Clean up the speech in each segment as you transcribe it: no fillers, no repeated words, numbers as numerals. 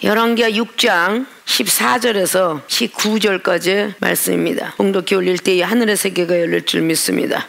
열왕기하 6장 14절에서 19절까지 말씀입니다. 홍독히 올릴 때에 하늘의 세계가 열릴 줄 믿습니다.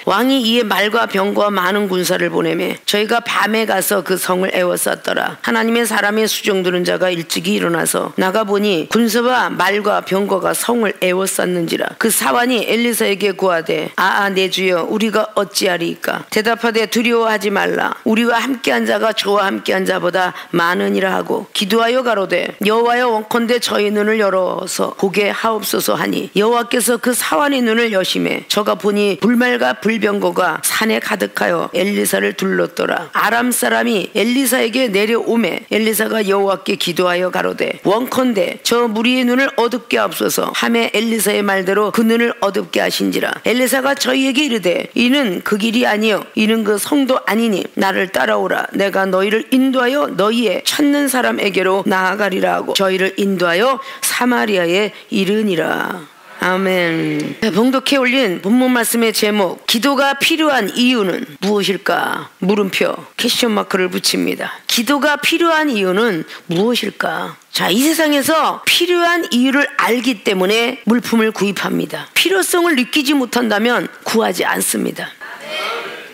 왕이 이에 말과 병거와 많은 군사를 보내매 저희가 밤에 가서 그 성을 에워쌌더라. 하나님의 사람의 수종드는 자가 일찍이 일어나서 나가보니 군사와 말과 병거가 성을 에워쌌는지라. 그 사환이 엘리사에게 구하되 내 주여 우리가 어찌하리이까. 대답하되 두려워하지 말라. 우리와 함께한 자가 저와 함께한 자보다 많으니라 하고 기도하여 가로되 여호와여 원컨대 저희 눈을 열어서 보게 하옵소서 하니 여호와께서 그 사환의 눈을 여심해 저가 보니 불말과 불병거가 산에 가득하여 엘리사를 둘렀더라. 아람 사람이 엘리사에게 내려오매 엘리사가 여호와께 기도하여 가로되 원컨대 저 무리의 눈을 어둡게 하옵소서 하매 엘리사의 말대로 그 눈을 어둡게 하신지라. 엘리사가 저희에게 이르되 이는 그 길이 아니요 이는 그 성도 아니니 나를 따라오라. 내가 너희를 인도하여 너희의 찾는 사람에게로 나아가리라 하고 저희를 인도하여 사마리아에 이르니라. 아멘. 봉독해 올린 본문 말씀의 제목, 기도가 필요한 이유는 무엇일까? 물음표, 퀘스천 마크를 붙입니다. 기도가 필요한 이유는 무엇일까? 자, 이 세상에서 필요한 이유를 알기 때문에 물품을 구입합니다. 필요성을 느끼지 못한다면 구하지 않습니다.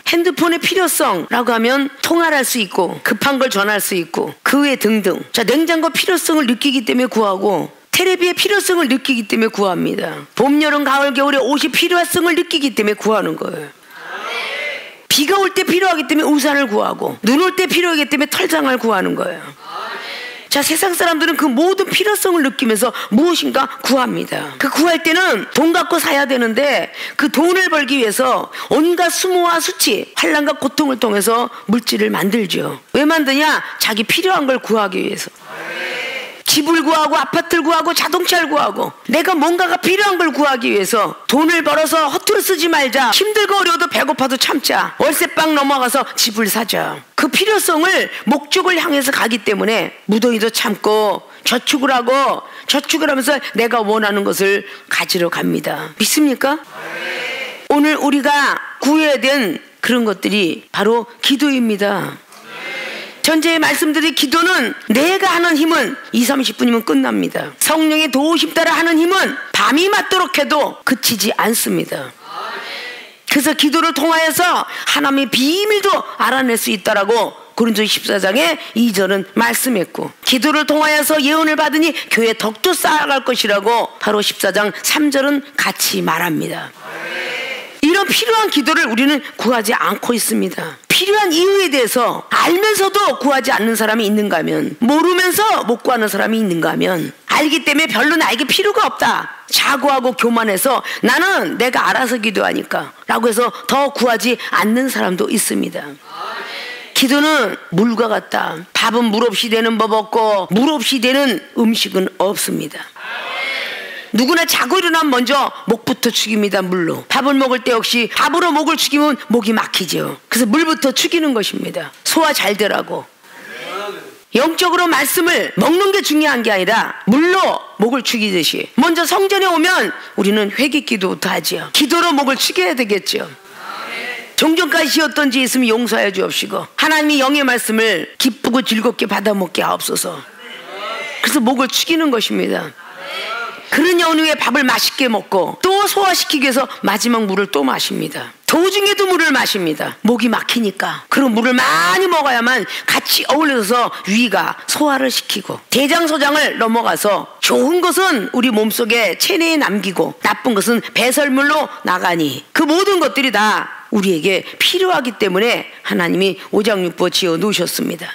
핸드폰의 필요성라고 하면 통화를 할 수 있고 급한 걸 전할 수 있고 그 외 등등. 자, 냉장고 필요성을 느끼기 때문에 구하고 테레비의 필요성을 느끼기 때문에 구합니다. 봄, 여름, 가을, 겨울에 옷이 필요성을 느끼기 때문에 구하는 거예요. 비가 올 때 필요하기 때문에 우산을 구하고 눈 올 때 필요하기 때문에 털장을 구하는 거예요. 자, 세상 사람들은 그 모든 필요성을 느끼면서 무엇인가 구합니다. 그 구할 때는 돈 갖고 사야 되는데 그 돈을 벌기 위해서 온갖 수모와 수치, 환난과 고통을 통해서 물질을 만들죠. 왜 만드냐? 자기 필요한 걸 구하기 위해서. 집을 구하고 아파트를 구하고 자동차를 구하고 내가 뭔가가 필요한 걸 구하기 위해서 돈을 벌어서 허투루 쓰지 말자. 힘들고 어려워도 배고파도 참자. 월세방 넘어가서 집을 사자. 그 필요성을 목적을 향해서 가기 때문에 무더위도 참고 저축을 하고 저축을 하면서 내가 원하는 것을 가지러 갑니다. 믿습니까? 오늘 우리가 구해야 된 그런 것들이 바로 기도입니다. 전제의 말씀드린 기도는 내가 하는 힘은 20-30분이면 끝납니다. 성령의 도우심 따라 하는 힘은 밤이 맞도록 해도 그치지 않습니다. 그래서 기도를 통하여서 하나님의 비밀도 알아낼 수 있다라고 고린도 14장에 2절은 말씀했고 기도를 통하여서 예언을 받으니 교회 덕도 쌓아갈 것이라고 바로 14장 3절은 같이 말합니다. 이런 필요한 기도를 우리는 구하지 않고 있습니다. 필요한 이유에 대해서 알면서도 구하지 않는 사람이 있는가 하면 모르면서 못 구하는 사람이 있는가 하면 알기 때문에 별로 나에게 필요가 없다 자고하고 교만해서 나는 내가 알아서 기도하니까 라고 해서 더 구하지 않는 사람도 있습니다. 기도는 물과 같다. 밥은 물 없이 되는 법 없고 물 없이 되는 음식은 없습니다. 누구나 자고 일어나면 먼저 목부터 축입니다. 물로. 밥을 먹을 때 역시 밥으로 목을 축이면 목이 막히죠. 그래서 물부터 축이는 것입니다. 소화 잘 되라고. 영적으로 말씀을 먹는 게 중요한 게 아니라 물로 목을 축이듯이 먼저 성전에 오면 우리는 회개기도부터 하죠. 기도로 목을 축여야 되겠죠. 종전까지 지었던 죄 있으면 용서하여 주옵시고 하나님이 영의 말씀을 기쁘고 즐겁게 받아먹게 하옵소서. 그래서 목을 축이는 것입니다. 그런 연후에 밥을 맛있게 먹고 또 소화시키기 위해서 마지막 물을 또 마십니다. 도중에도 물을 마십니다. 목이 막히니까. 그럼 물을 많이 먹어야만 같이 어울려서 위가 소화를 시키고 대장소장을 넘어가서 좋은 것은 우리 몸속에 체내에 남기고 나쁜 것은 배설물로 나가니 그 모든 것들이 다 우리에게 필요하기 때문에 하나님이 오장육부 지어 놓으셨습니다.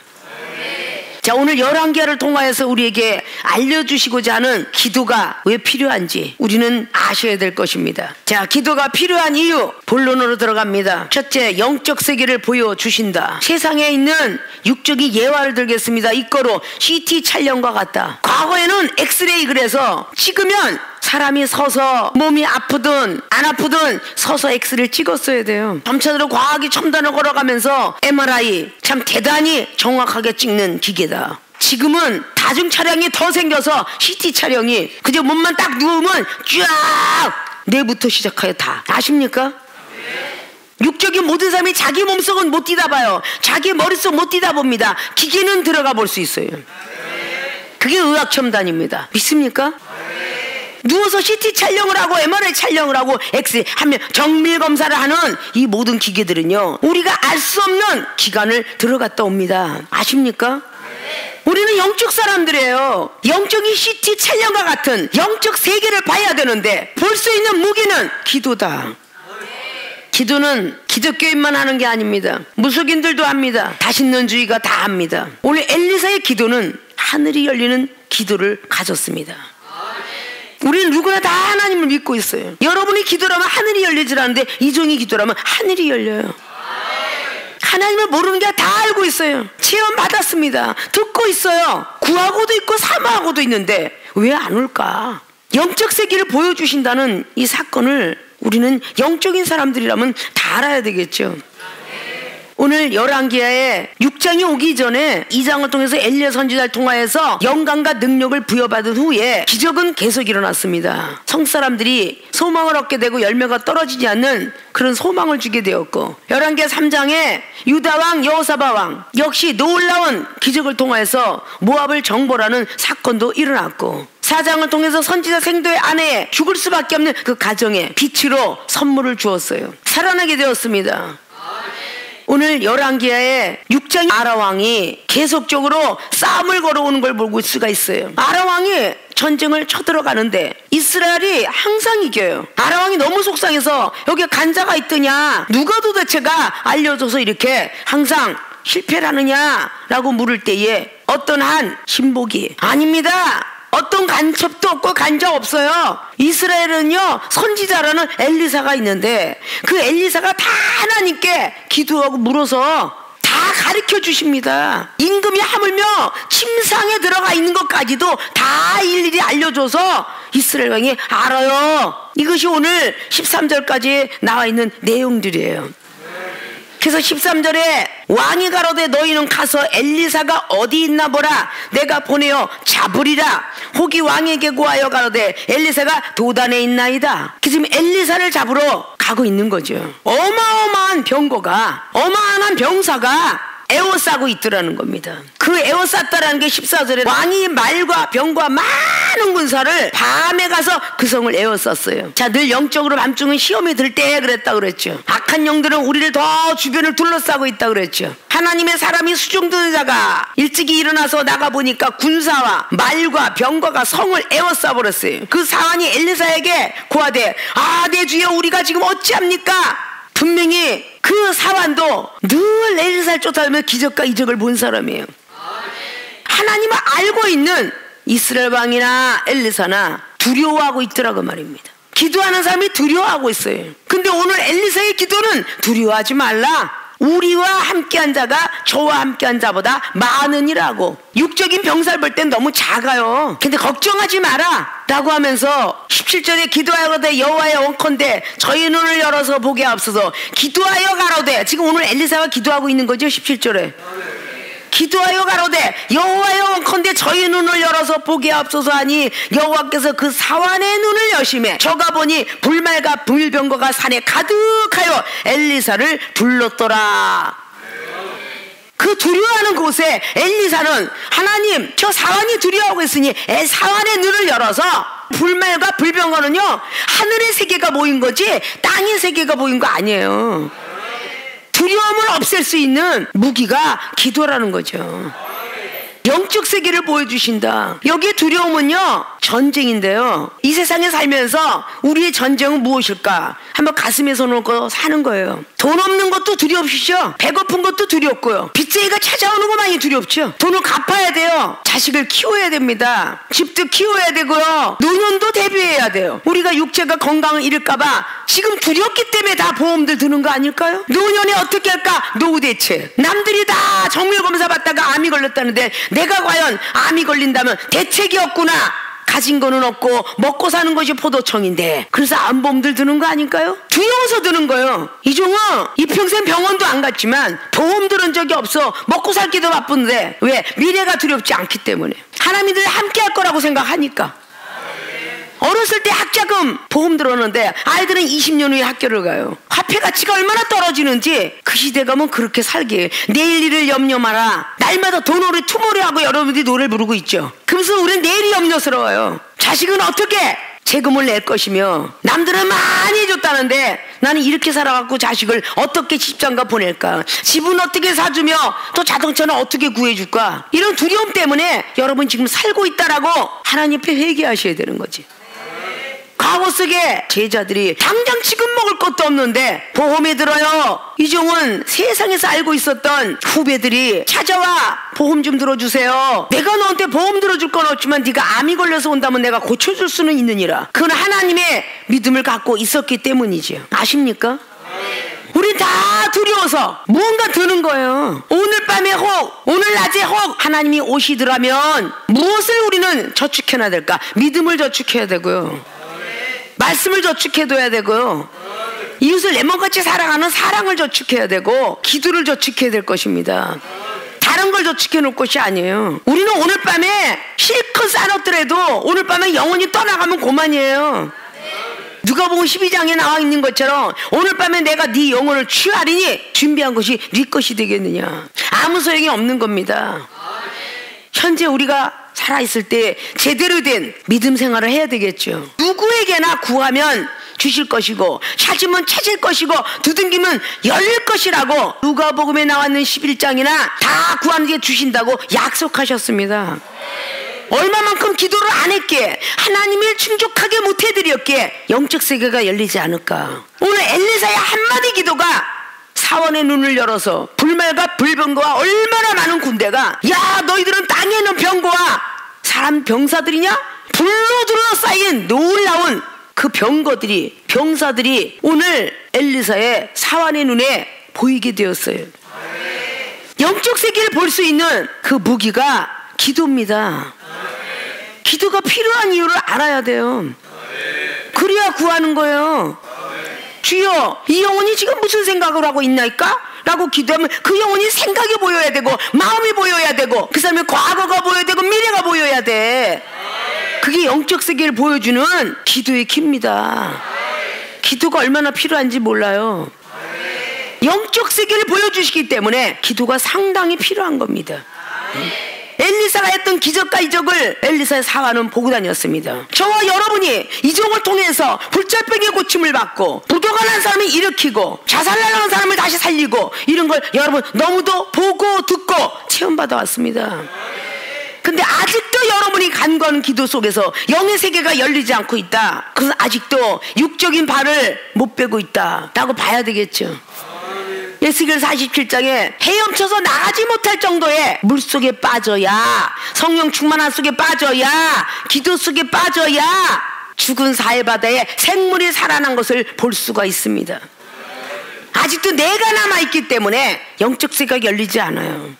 자, 오늘 열왕기하를 통하여서 우리에게 알려주시고자 하는 기도가 왜 필요한지 우리는 아셔야 될 것입니다. 자, 기도가 필요한 이유 본론으로 들어갑니다. 첫째, 영적 세계를 보여주신다. 세상에 있는 육적인 예화를 들겠습니다. 이거로 CT 촬영과 같다. 과거에는 엑스레이 그래서 찍으면 사람이 서서 몸이 아프든 안 아프든 서서 엑스레이를 찍었어야 돼요. 점차적으로 과학이 첨단을 걸어가면서 MRI 참 대단히 정확하게 찍는 기계다. 지금은 다중 차량이 더 생겨서 CT 촬영이 그저 몸만 딱 누우면 쫙 뇌부터 시작하여 다 아십니까? 육적인 모든 사람이 자기 몸속은 못 뛰다봐요. 자기 머릿속 못 뛰다봅니다. 기계는 들어가 볼 수 있어요. 그게 의학 첨단입니다. 믿습니까? 누워서 CT 촬영을 하고 MRI 촬영을 하고 엑스레이 하면 정밀 검사를 하는 이 모든 기계들은요, 우리가 알 수 없는 기관을 들어갔다 옵니다. 아십니까? 우리는 영적 사람들이에요. 영적인 CT 촬영과 같은 영적 세계를 봐야 되는데 볼 수 있는 무기는 기도다. 기도는 기독교인만 하는 게 아닙니다. 무속인들도 합니다. 다신론주의가 다 합니다. 오늘 엘리사의 기도는 하늘이 열리는 기도를 가졌습니다. 우리는 누구나 다 하나님을 믿고 있어요. 여러분이 기도라면 하늘이 열리질 않는데 이종이 기도라면 하늘이 열려요. 하나님을 모르는 게 다 알고 있어요. 체험 받았습니다. 듣고 있어요. 구하고도 있고 사모하고도 있는데 왜 안 올까? 영적 세계를 보여주신다는 이 사건을 우리는 영적인 사람들이라면 다 알아야 되겠죠. 오늘 열왕기하에 6장이 오기 전에 2장을 통해서 엘리야 선지자를 통하여서 영광과 능력을 부여받은 후에 기적은 계속 일어났습니다. 성사람들이 소망을 얻게 되고 열매가 떨어지지 않는 그런 소망을 주게 되었고, 열왕기하 3장에 유다왕 여호사밧왕 역시 놀라운 기적을 통하여서 모압을 정벌하는 사건도 일어났고, 4장을 통해서 선지자 생도의 아내에 죽을 수밖에 없는 그 가정에 빛으로 선물을 주었어요. 살아나게 되었습니다. 오늘 열왕기하에 6장 아라왕이 계속적으로 싸움을 걸어오는 걸 볼 수가 있어요. 아라왕이 전쟁을 쳐들어가는데 이스라엘이 항상 이겨요. 아라왕이 너무 속상해서 여기 간자가 있더냐, 누가 도대체가 알려줘서 이렇게 항상 실패를 하느냐라고 물을 때에 어떤 한 신복이 아닙니다, 어떤 간첩도 없고 간자 없어요. 이스라엘은요 선지자라는 엘리사가 있는데 그 엘리사가 다 하나님께 기도하고 물어서 다 가르쳐 주십니다. 임금이 하물며 침상에 들어가 있는 것까지도 다 일일이 알려줘서 이스라엘 왕이 알아요. 이것이 오늘 13절까지 나와 있는 내용들이에요. 그래서 13절에 왕이 가로되 너희는 가서 엘리사가 어디 있나 보라, 내가 보내어 잡으리라. 혹이 왕에게 구하여 가로되 엘리사가 도단에 있나이다. 지금 엘리사를 잡으러 가고 있는 거죠. 어마어마한 병거가, 어마어마한 병사가 에워싸고 있더라는 겁니다. 그 에워쌌다라는 게 14절에 왕이 말과 병과 많은 군사를 밤에 가서 그 성을 에워쌌어요. 자, 늘 영적으로 밤중은 시험이 들 때 그랬다 그랬죠. 악한 영들은 우리를 더 주변을 둘러싸고 있다 그랬죠. 하나님의 사람이 수종드는 자가 일찍이 일어나서 나가보니까 군사와 말과 병거가 성을 에워싸 버렸어요. 그 사환이 엘리사에게 고하되 내 주여 우리가 지금 어찌합니까? 분명히 그 사환도 늘 엘리사를 쫓아다니며 기적과 이적을 본 사람이에요. 하나님을 알고 있는 이스라엘 왕이나 엘리사나 두려워하고 있더라고 말입니다. 기도하는 사람이 두려워하고 있어요. 근데 오늘 엘리사의 기도는 두려워하지 말라. 우리와 함께한 자가 저와 함께한 자보다 많으니라고. 육적인 병사를 볼 땐 너무 작아요. 근데 걱정하지 마라 라고 하면서 17절에 기도하여가되 여호와의 원컨대 저희 눈을 열어서 보게 하옵소서. 기도하여 가로되, 지금 오늘 엘리사가 기도하고 있는 거죠. 17절에 기도하여 가로되 여호와의 원컨대 저희 눈을 열어서 보게 하옵소서 하니 여호와께서 그 사환의 눈을 여심해 저가 보니 불말과 불병거가 산에 가득하여 엘리사를 둘렀더라. 그 두려워하는 곳에 엘리사는 하나님 저 사환이 두려워하고 있으니 사환의 눈을 열어서, 불말과 불병거는요 하늘의 세계가 모인 거지 땅의 세계가 모인 거 아니에요. 두려움을 없앨 수 있는 무기가 기도라는 거죠. 영적 세계를 보여주신다. 여기에 두려움은요 전쟁인데요, 이 세상에 살면서 우리의 전쟁은 무엇일까? 한번 가슴에 손 얹고 사는 거예요. 돈 없는 것도 두렵시죠. 배고픈 것도 두렵고요. 빚쟁이가 찾아오는 거 많이 두렵죠. 돈을 갚아야 돼요. 자식을 키워야 됩니다. 집도 키워야 되고요. 노년도 대비해야 돼요. 우리가 육체가 건강을 잃을까봐 지금 두렵기 때문에 다 보험들 드는 거 아닐까요? 노년에 어떻게 할까? 노후 대책. 남들이 다 정밀검사 받다가 암이 걸렸다는데 내가 과연 암이 걸린다면 대책이 없구나. 가진 거는 없고 먹고 사는 것이 포도청인데 그래서 암보험들 드는 거 아닐까요? 두려워서 드는 거예요. 이종은 이 평생 병원도 안 갔지만 보험 들은 적이 없어. 먹고 살기도 바쁜데 왜? 미래가 두렵지 않기 때문에. 하나님들 함께 할 거라고 생각하니까. 어렸을 때 학자금 보험 들었는데 아이들은 20년 후에 학교를 가요. 화폐 가치가 얼마나 떨어지는지 그 시대 가면 그렇게 살게. 내일 일을 염려 마라. 날마다 도노래 투모레하고 여러분들이 노래를 부르고 있죠. 그래서 우리는 내일이 염려스러워요. 자식은 어떻게 세금을 낼 것이며 남들은 많이 해줬다는데 나는 이렇게 살아갖고 자식을 어떻게 집장가 보낼까, 집은 어떻게 사주며 또 자동차는 어떻게 구해줄까, 이런 두려움 때문에 여러분 지금 살고 있다라고 하나님 앞에 회개하셔야 되는 거지. 과거 속에 제자들이 당장 지금 먹을 것도 없는데 보험에 들어요. 이종은 세상에서 알고 있었던 후배들이 찾아와 보험 좀 들어주세요. 내가 너한테 보험 들어줄 건 없지만 네가 암이 걸려서 온다면 내가 고쳐줄 수는 있느니라. 그건 하나님의 믿음을 갖고 있었기 때문이죠. 아십니까? 우린 다 두려워서 무언가 드는 거예요. 오늘 밤에 혹, 오늘 낮에 혹 하나님이 오시더라면 무엇을 우리는 저축해놔야 될까? 믿음을 저축해야 되고요, 말씀을 저축해둬야 되고요, 이웃을 내 몸같이 사랑하는 사랑을 저축해야 되고, 기도를 저축해야 될 것입니다. 다른 걸 저축해 놓을 것이 아니에요. 우리는 오늘 밤에 실컷 싸놓더라도 오늘 밤에 영혼이 떠나가면 그만이에요. 누가복음 12장에 나와 있는 것처럼 오늘 밤에 내가 네 영혼을 취하리니 준비한 것이 네 것이 되겠느냐. 아무 소용이 없는 겁니다. 현재 우리가 살아있을 때 제대로 된 믿음 생활을 해야 되겠죠. 누구에게나 구하면 주실 것이고 찾으면 찾을 것이고 두둥기면 열릴 것이라고 누가복음에 나왔는 11장이나 다 구하는 게 주신다고 약속하셨습니다. 얼마만큼 기도를 안 했기에, 하나님을 충족하게 못 해드렸기에 영적 세계가 열리지 않을까. 오늘 엘리사의 한마디 기도가 사원의 눈을 열어서 불말과 불병거와 얼마나 많은 군대가, 야 너희들은 땅에 있는 병거와 사람 병사들이냐? 불로 둘러싸인 놀라운 그 병사들이 오늘 엘리사의 사원의 눈에 보이게 되었어요. 영적 세계를 볼 수 있는 그 무기가 기도입니다. 기도가 필요한 이유를 알아야 돼요. 그래야 구하는 거예요. 주여, 이 영혼이 지금 무슨 생각을 하고 있나이까? 라고 기도하면 그 영혼이 생각이 보여야 되고 마음이 보여야 되고 그 사람의 과거가 보여야 되고 미래가 보여야 돼. 그게 영적 세계를 보여주는 기도의 키입니다. 기도가 얼마나 필요한지 몰라요. 영적 세계를 보여주시기 때문에 기도가 상당히 필요한 겁니다. 엘리사가 했던 기적과 이적을 엘리사의 사환은 보고 다녔습니다. 저와 여러분이 이적을 통해서 불절병의 고침을 받고 부도가 난 사람을 일으키고 자살하려는 사람을 다시 살리고 이런 걸 여러분 너무도 보고 듣고 체험받아 왔습니다. 근데 아직도 여러분이 간과하는 기도 속에서 영의 세계가 열리지 않고 있다. 그래서 아직도 육적인 발을 못 빼고 있다 라고 봐야 되겠죠. 에스겔 47장에 헤엄쳐서 나가지 못할 정도의 물속에 빠져야, 성령 충만한 속에 빠져야, 기도 속에 빠져야 죽은 사해바다에 생물이 살아난 것을 볼 수가 있습니다. 아직도 내가 남아있기 때문에 영적 세계가 열리지 않아요.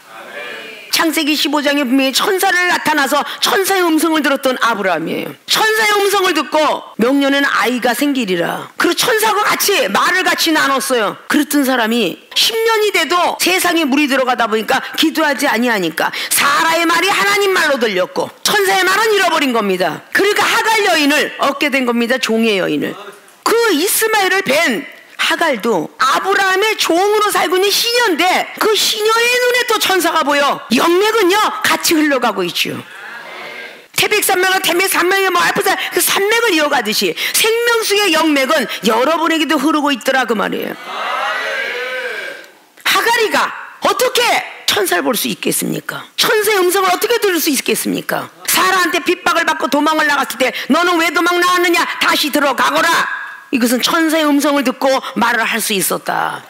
창세기 15장에 분명히 천사를 나타나서 천사의 음성을 들었던 아브라함이에요. 천사의 음성을 듣고 명년에는 아이가 생기리라. 그리고 천사와 같이 말을 같이 나눴어요. 그랬던 사람이 10년이 돼도 세상에 물이 들어가다 보니까 기도하지 아니하니까 사라의 말이 하나님 말로 들렸고 천사의 말은 잃어버린 겁니다. 그러니까 하갈 여인을 얻게 된 겁니다. 종의 여인을. 그 이스마엘을 뵌 하갈도 아브라함의 종으로 살고 있는 시녀인데 그 시녀의 눈에 또 천사가 보여. 영맥은요 같이 흘러가고 있죠. 태백산맥과 태백산맥의 뭐 알프산 그 산맥을 이어가듯이 생명수의 영맥은 여러분에게도 흐르고 있더라 그 말이에요. 하갈이가 어떻게 천사를 볼 수 있겠습니까? 천사의 음성을 어떻게 들을 수 있겠습니까? 사라한테 핍박을 받고 도망을 나갔을 때 너는 왜 도망 나왔느냐? 다시 들어가거라. 이것은 천사의 음성을 듣고 말을 할 수 있었다.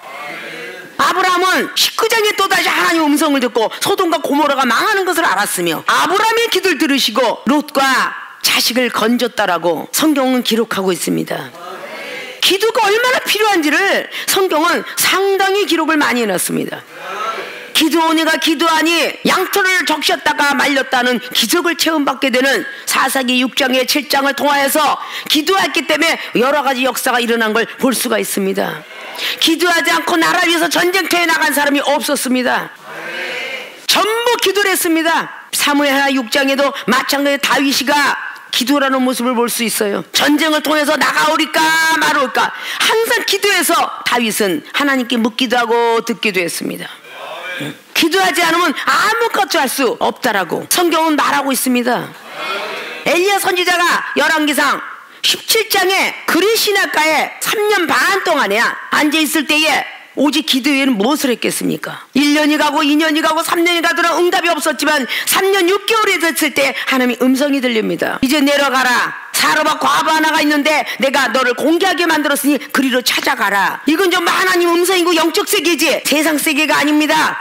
아브라함은 19장에 또다시 하나님의 음성을 듣고 소돔과 고모라가 망하는 것을 알았으며 아브라함의 기도를 들으시고 롯과 자식을 건졌다라고 성경은 기록하고 있습니다. 기도가 얼마나 필요한지를 성경은 상당히 기록을 많이 해놨습니다. 기드온이가 기도하니 양털을 적셨다가 말렸다는 기적을 체험받게 되는 사사기 6장에 7장을 통하여서 기도했기 때문에 여러 가지 역사가 일어난 걸 볼 수가 있습니다. 기도하지 않고 나라 위해서 전쟁터에 나간 사람이 없었습니다. 전부 기도를 했습니다. 사무엘하 6장에도 마찬가지로 다윗이가 기도라는 모습을 볼 수 있어요. 전쟁을 통해서 나가오리까 말올까 항상 기도해서 다윗은 하나님께 묻기도 하고 듣기도 했습니다. 기도하지 않으면 아무것도 할 수 없다라고 성경은 말하고 있습니다. 엘리야 선지자가 열왕기상 17장에 그리 시냇가에 3년 반 동안이야 앉아있을 때에 오직 기도 외에는 무엇을 했겠습니까? 1년이 가고 2년이 가고 3년이 가도록 응답이 없었지만 3년 6개월이 됐을 때 하나님의 음성이 들립니다. 이제 내려가라. 사로바 과부 하나가 있는데 내가 너를 공개하게 만들었으니 그리로 찾아가라. 이건 좀 하나님 음성이고 영적 세계지 세상 세계가 아닙니다.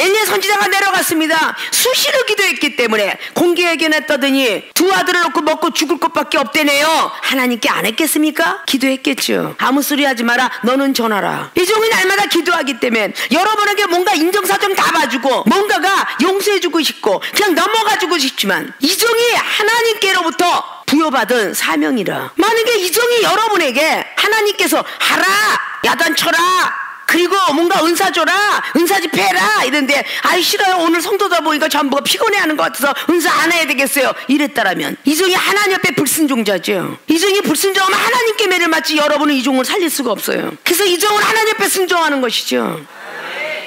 엘리야 선지자가 내려갔습니다. 수시로 기도했기 때문에 공개하게 냈다더니 두 아들을 놓고 먹고 죽을 것밖에 없대네요. 하나님께 안 했겠습니까? 기도했겠죠. 아무 소리 하지 마라. 너는 전하라. 이종이 날마다 기도하기 때문에 여러분에게 뭔가 인정사정 다 봐주고 뭔가가 용서해주고 싶고 그냥 넘어가주고 싶지만 이종이 하나님께로부터 부여받은 사명이라. 만약에 이종이 여러분에게 하나님께서 하라, 야단쳐라, 그리고 뭔가 은사 줘라, 은사 집회해라 이런데 아이 싫어요. 오늘 성도다 보니까 전부가 피곤해하는 것 같아서 은사 안 해야 되겠어요. 이랬다라면 이종이 하나님 앞에 불순종자죠. 이종이 불순종하면 하나님께 매를 맞지 여러분은 이종을 살릴 수가 없어요. 그래서 이종은 하나님 앞에 순종하는 것이죠.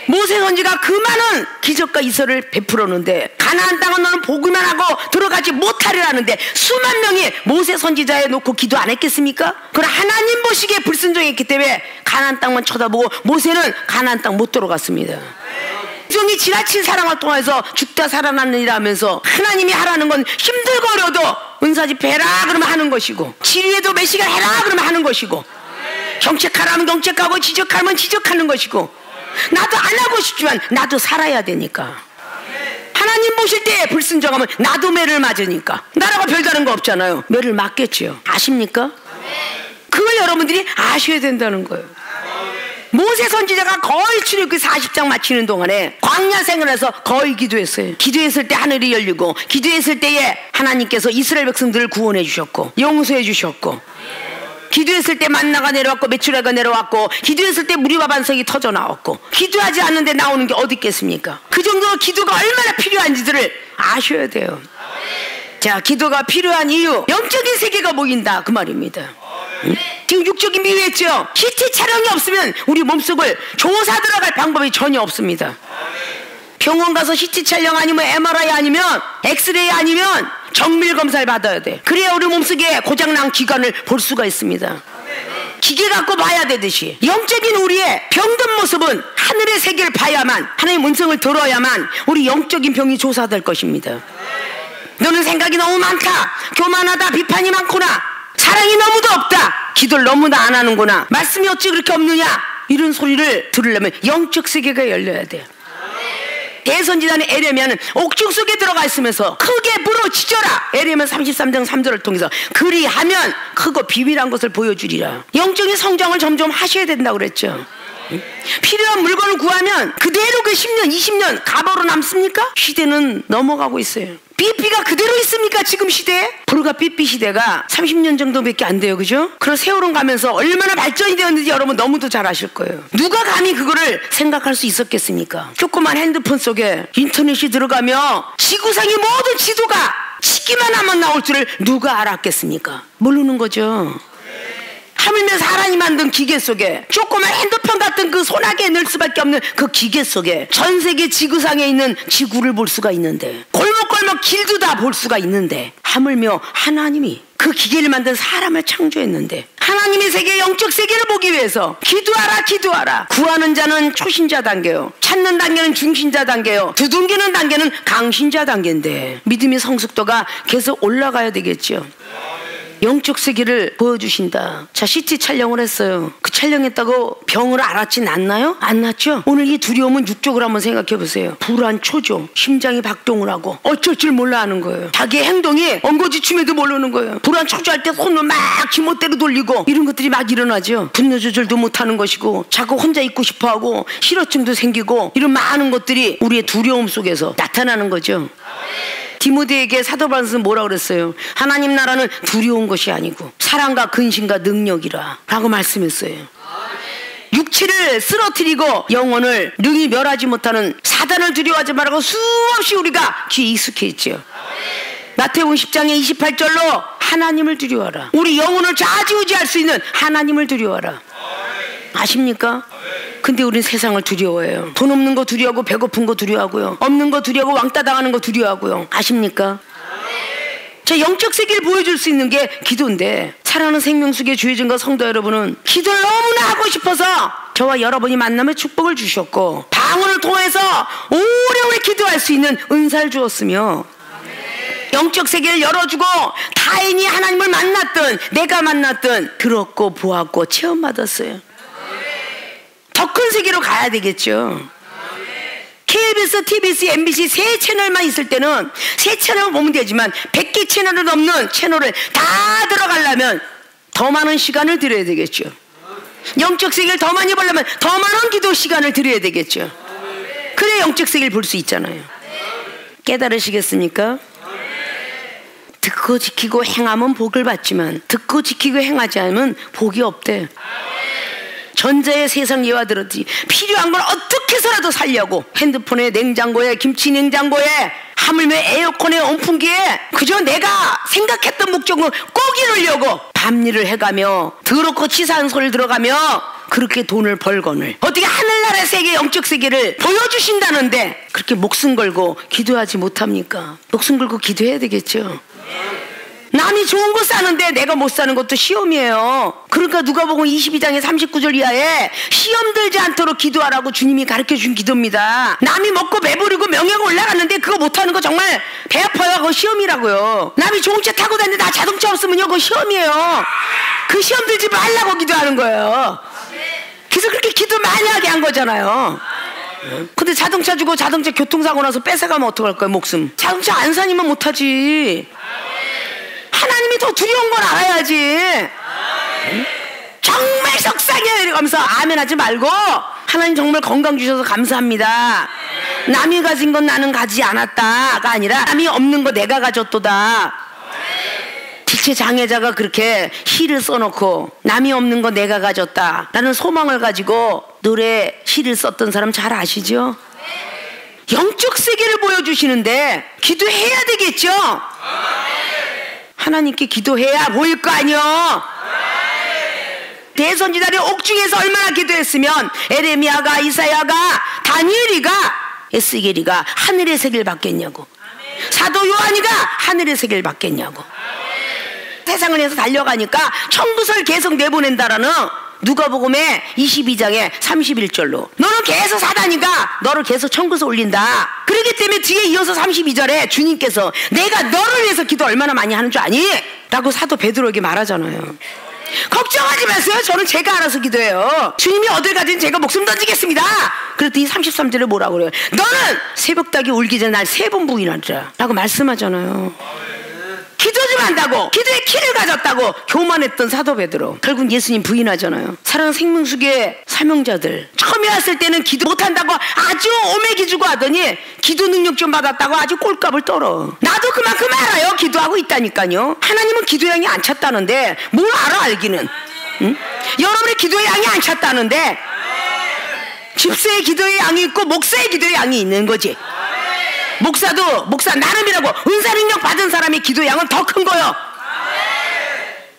모세 선지가 그 많은 기적과 이설을 베풀었는데 가나안 땅은 너는 보기만 하고 들어가지 못하리라는데 수만 명이 모세 선지자에 놓고 기도 안 했겠습니까? 그럼 하나님 보시기에 불순종했기 때문에 가나안 땅만 쳐다보고 모세는 가나안 땅 못 들어갔습니다. 이종이 지나친 사랑을 통해서 죽다 살아났느니라 하면서 하나님이 하라는 건 힘들고 어려도 은사 집회해라 그러면 하는 것이고 지휘에도 몇 시간 해라 그러면 하는 것이고 경책하라면 경책하고 지적하면 지적하는 것이고 나도 안 하고 싶지만 나도 살아야 되니까. 하나님 보실 때 불순종하면 나도 매를 맞으니까. 나라가 별다른 거 없잖아요. 매를 맞겠지요. 아십니까? 그걸 여러분들이 아셔야 된다는 거예요. 모세 선지자가 거의 출애굽기 40장 마치는 동안에 광야 생활에서 거의 기도했어요. 기도했을 때 하늘이 열리고 기도했을 때에 하나님께서 이스라엘 백성들을 구원해 주셨고 용서해 주셨고 기도했을 때 만나가 내려왔고 메추라가 내려왔고 기도했을 때 무리와 반석이 터져 나왔고 기도하지 않는데 나오는 게 어디 있겠습니까? 그 정도로 기도가 얼마나 필요한지들을 아셔야 돼요. 자, 기도가 필요한 이유 영적인 세계가 보인다 그 말입니다. 응? 지금 육적인 비유했죠. CT 촬영이 없으면 우리 몸속을 조사 들어갈 방법이 전혀 없습니다. 병원 가서 CT 촬영 아니면 MRI 아니면 엑스레이 아니면 정밀 검사를 받아야 돼. 그래야 우리 몸속에 고장난 기관을 볼 수가 있습니다. 기계 갖고 봐야 되듯이 영적인 우리의 병든 모습은 하늘의 세계를 봐야만 하나님의 음성을 들어야만 우리 영적인 병이 조사될 것입니다. 너는 생각이 너무 많다, 교만하다, 비판이 많구나, 사랑이 너무도 없다, 기도를 너무나 안 하는구나, 말씀이 어찌 그렇게 없느냐, 이런 소리를 들으려면 영적 세계가 열려야 돼요. 대선지자는 에레미야는 옥중 속에 들어가 있으면서 크게 부르짖어라. 에레미야 33장 3절을 통해서 그리하면 크고 비밀한 것을 보여주리라. 영적인 성장을 점점 하셔야 된다고 그랬죠. 필요한 물건을 구하면 그대로 그 10년 20년 가버로 남습니까? 시대는 넘어가고 있어요. 삐삐가 그대로 있습니까? 지금 시대에? 불과 삐삐 시대가 30년 정도밖에 안 돼요. 그죠? 그런 세월은 가면서 얼마나 발전이 되었는지 여러분 너무도 잘 아실 거예요. 누가 감히 그거를 생각할 수 있었겠습니까? 조그만 핸드폰 속에 인터넷이 들어가며 지구상의 모든 지도가 치기만 하면 나올 줄을 누가 알았겠습니까? 모르는 거죠. 하물며 사람이 만든 기계 속에 조그만 핸드폰 같은 그 소나기에 넣을 수밖에 없는 그 기계 속에 전 세계 지구상에 있는 지구를 볼 수가 있는데 골목골목 길도 다 볼 수가 있는데 하물며 하나님이 그 기계를 만든 사람을 창조했는데 하나님의 세계 영적 세계를 보기 위해서 기도하라 기도하라. 구하는 자는 초신자 단계요, 찾는 단계는 중신자 단계요, 두둥기는 단계는 강신자 단계인데 믿음의 성숙도가 계속 올라가야 되겠죠. 영적 세계를 보여주신다. 자, CT 촬영을 했어요. 그 촬영했다고 병을 알았진 않나요? 안 났죠? 오늘 이 두려움은 육적으로 한번 생각해 보세요. 불안, 초조, 심장이 박동을 하고 어쩔 줄 몰라 하는 거예요. 자기의 행동이 엉거지춤에도 모르는 거예요. 불안, 초조할 때 손을 막 지멋대로 돌리고 이런 것들이 막 일어나죠. 분노 조절도 못하는 것이고 자꾸 혼자 있고 싶어하고 실어증도 생기고 이런 많은 것들이 우리의 두려움 속에서 나타나는 거죠. 디모데에게 사도 바울은 뭐라 그랬어요? 하나님 나라는 두려운 것이 아니고 사랑과 근신과 능력이라 라고 말씀했어요. 육체를 쓰러뜨리고 영혼을 능히 멸하지 못하는 사단을 두려워하지 말라고 수없이 우리가 귀에 익숙해 있죠. 마태복음 10장의 28절로 하나님을 두려워하라. 우리 영혼을 좌지우지할 수 있는 하나님을 두려워하라. 아십니까? 근데 우린 세상을 두려워해요. 돈 없는 거 두려워하고 배고픈 거 두려워하고요. 없는 거 두려워하고 왕따 당하는 거 두려워하고요. 아십니까? 자, 영적 세계를 보여줄 수 있는 게 기도인데, 사랑하는 생명수계 주의전과 성도 여러분은 기도를 너무나 하고 싶어서 저와 여러분이 만남의 축복을 주셨고, 방언을 통해서 오래오래 기도할 수 있는 은사를 주었으며, 영적 세계를 열어주고 타인이 하나님을 만났든 내가 만났든 들었고 보았고 체험받았어요. 더 큰 세계로 가야 되겠죠. KBS, TBS, MBC 세 채널만 있을 때는 세 채널 보면 되지만 100개 채널을 넘는 채널을 다 들어가려면 더 많은 시간을 들여야 되겠죠. 영적 세계를 더 많이 보려면 더 많은 기도 시간을 들여야 되겠죠. 그래야 영적 세계를 볼 수 있잖아요. 깨달으시겠습니까? 듣고 지키고 행하면 복을 받지만 듣고 지키고 행하지 않으면 복이 없대. 전자의 세상 예화 들었지. 필요한 걸 어떻게 해서라도 살려고 핸드폰에, 냉장고에, 김치 냉장고에, 하물며 에어컨에, 온풍기에 그저 내가 생각했던 목적을 꼭 이루려고 밤일을 해가며 더럽고 치사한 소리를 들어가며 그렇게 돈을 벌거늘 어떻게 하늘나라의 세계, 영적 세계를 보여주신다는데 그렇게 목숨 걸고 기도하지 못합니까? 목숨 걸고 기도해야 되겠죠. 남이 좋은 거 사는데 내가 못 사는 것도 시험이에요. 그러니까 누가복음 22장의 39절 이하에 시험 들지 않도록 기도하라고 주님이 가르쳐준 기도입니다. 남이 먹고 배부르고 명예가 올라갔는데 그거 못하는 거 정말 배 아파요. 그거 시험이라고요. 남이 좋은 차 타고 다니는데 나 자동차 없으면요 그거 시험이에요. 그 시험 들지 말라고 기도하는 거예요. 그래서 그렇게 기도 많이 하게 한 거잖아요. 근데 자동차 주고 자동차 교통사고 나서 뺏어가면 어떡할 거예요? 목숨. 자동차 안 사니면 못하지. 하나님이 더 두려운 걸 알아야지. 정말 속상해요 이러면서 아멘 하지 말고 하나님 정말 건강 주셔서 감사합니다. 남이 가진 건 나는 가지지 않았다가 아니라 남이 없는 거 내가 가졌도다. 지체 장애자가 그렇게 시를 써놓고 남이 없는 거 내가 가졌다 라는 소망을 가지고 노래 시를 썼던 사람 잘 아시죠? 영적 세계를 보여주시는데 기도해야 되겠죠? 하나님께 기도해야 보일 거 아니요. 대선지자의 옥중에서 얼마나 기도했으면 에레미야가, 이사야가, 다니엘이가, 에스겔이가 하늘의 세계를 받겠냐고. 사도 요한이가 하늘의 세계를 받겠냐고. 세상을 해서 달려가니까 천부설 계속 내보낸다라는 누가복음의 22장의 31절로 너는 계속 사단이가 너를 계속 천국에서 올린다. 그렇기 때문에 뒤에 이어서 32절에 주님께서 내가 너를 위해서 기도 얼마나 많이 하는 줄 아니? 라고 사도 베드로에게 말하잖아요. 걱정하지 마세요. 저는 제가 알아서 기도해요. 주님이 어딜 가든 제가 목숨 던지겠습니다. 그랬더니 33절에 뭐라고 그래요? 너는 새벽닭이 울기 전에 날 3번 부인하리라 라고 말씀하잖아요. 기도 좀 한다고 기도의 키를 가졌다고 교만했던 사도 베드로 결국 예수님 부인하잖아요. 사랑하는 생명수계 사명자들 처음에 왔을 때는 기도 못한다고 아주 오매기 주고 하더니 기도 능력 좀 받았다고 아주 꼴값을 떨어. 나도 그만큼 알아요. 기도하고 있다니까요. 하나님은 기도의 양이 안 찼다는데 뭘 알아 알기는. 응? 여러분의 기도의 양이 안 찼다는데 집사의 기도의 양이 있고 목사의 기도의 양이 있는 거지. 목사도 목사 나름이라고 은사 능력 받은 사람의 기도 양은 더 큰 거요.